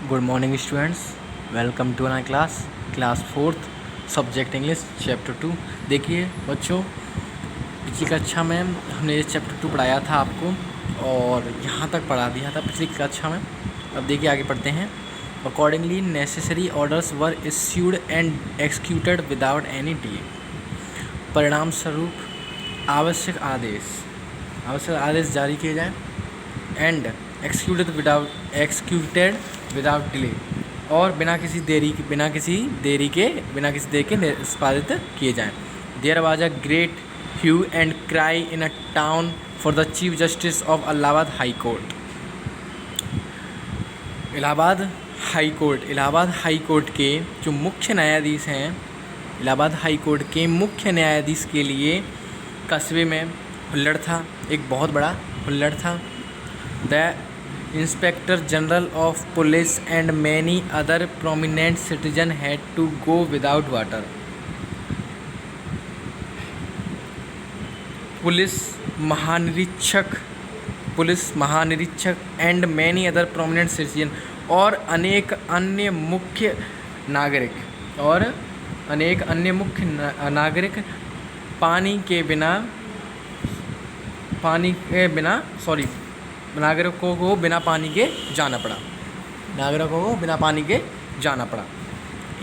Good morning students, welcome to my class fourth subject English chapter 2। देखिए बच्चों, पिछली कक्षा में हमने ये चैप्टर 2 पढ़ाया था आपको और यहाँ तक पढ़ा दिया था पिछली कक्षा में। अब देखिए आगे पढ़ते हैं। Accordingly necessary orders were issued and executed without any delay. परिणाम स्वरूप आवश्यक आदेश जारी किए जाएँ एंड एक्सिक्यूटेड विदाउट डिले, और बिना किसी देरी के निष्पादित किए जाएँ। There was a great hue and cry in a town for the chief justice of Allahabad high court. Allahabad high court के जो मुख्य न्यायाधीश हैं, इलाहाबाद हाई कोर्ट के मुख्य न्यायाधीश के लिए कस्बे में हुल्लड़ था, एक बहुत बड़ा हुल्लड़ था। The inspector general of police and many other prominent citizen had to go without water. Police महानिरीक्षक and many other prominent citizen और अनेक अन्य मुख्य नागरिक नागरिकों को बिना पानी के जाना पड़ा।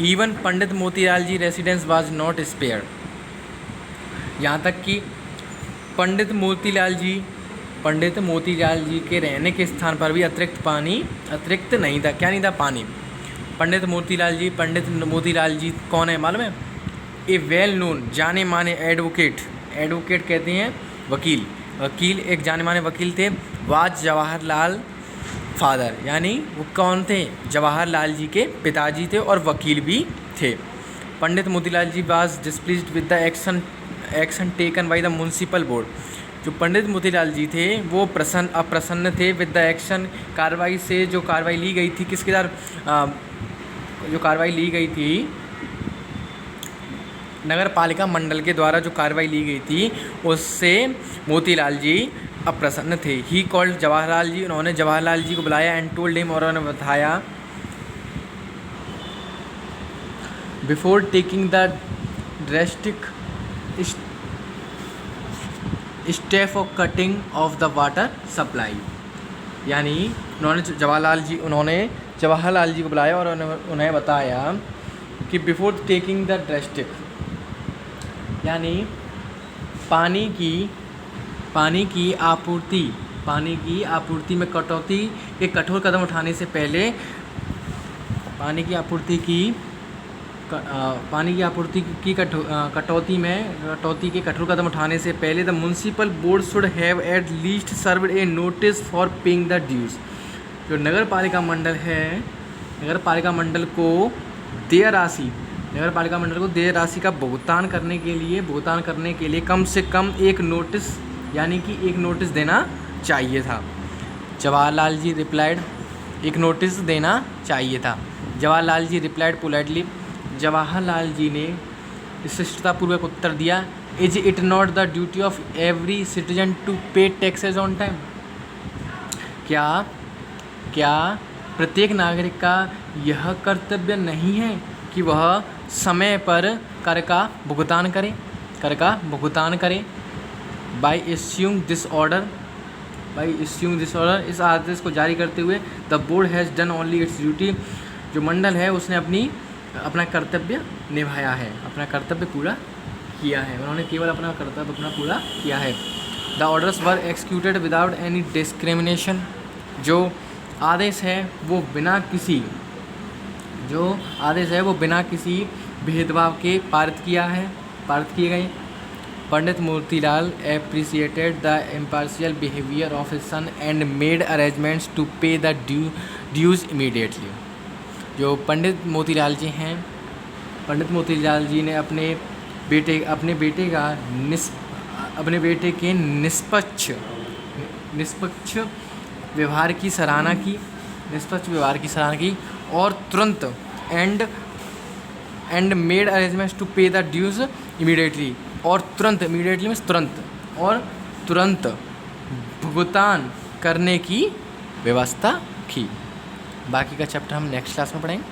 Even Pandit Motilal ji residence was not spared. यहाँ तक कि पंडित मोतीलाल जी के रहने के स्थान पर भी अतिरिक्त नहीं था। क्या नहीं था? पानी। पंडित मोतीलाल जी कौन है मालूम है? ए वेल नोन, जाने माने एडवोकेट कहते हैं वकील, एक जाने माने वकील थे। वाज जवाहरलाल फादर, यानी वो कौन थे? जवाहरलाल जी के पिताजी थे और वकील भी थे। Pandit Motilal ji was displeased with the action taken by the municipal board. जो पंडित मोतीलाल जी थे वो अप्रसन्न थे विद द एक्शन, कार्रवाई से, जो कार्रवाई ली गई थी। किसके द्वारा जो कार्रवाई ली गई थी? नगर पालिका मंडल के द्वारा जो कार्रवाई ली गई थी उससे मोतीलाल जी अप्रसन्न थे। ही कॉल्ड जवाहरलाल जी, उन्होंने जवाहरलाल जी को बुलाया एंड टोल्ड हिम, और उन्होंने बताया before taking the drastic step of cutting of the water supply. यानी उन्होंने जवाहरलाल जी को बुलाया और उन्हें बताया कि बिफोर टेकिंग द ड्रेस्टिक, यानी पानी की आपूर्ति में कटौती के कठोर कदम उठाने से पहले, कटौती के कठोर कदम उठाने से पहले the municipal board should have at least served a notice for paying the dues. जो नगर पालिका मंडल को देय राशि का भुगतान करने के लिए कम से कम एक नोटिस देना चाहिए था। जवाहरलाल जी रिप्लाइड, एक नोटिस देना चाहिए था। जवाहरलाल जी रिप्लाइड पोलाइटली, जवाहरलाल जी ने शिष्टतापूर्वक उत्तर दिया, is it not the duty of every citizen to pay taxes on time. क्या प्रत्येक नागरिक का यह कर्तव्य नहीं है कि वह समय पर कर का भुगतान करे। बाई इश्यूइंग दिस ऑर्डर, इस आदेश को जारी करते हुए, the board has done only it's duty. जो मंडल है उसने अपना कर्तव्य निभाया है, अपना कर्तव्य पूरा किया है। उन्होंने केवल अपना कर्तव्य पूरा किया है। The orders were executed without any discrimination. जो आदेश है वो बिना किसी भेदभाव के पारित किए गए। पंडित Motilal appreciated the impartial behavior of his son and made arrangements to pay the dues immediately। जो पंडित मोतीलाल जी ने अपने बेटे के निष्पक्ष व्यवहार की सराहना की और तुरंत एंड मेड अरेंजमेंट्स टू पे द ड्यूज इमीडिएटली, और तुरंत भुगतान करने की व्यवस्था की। बाकी का चैप्टर हम नेक्स्ट क्लास में पढ़ेंगे।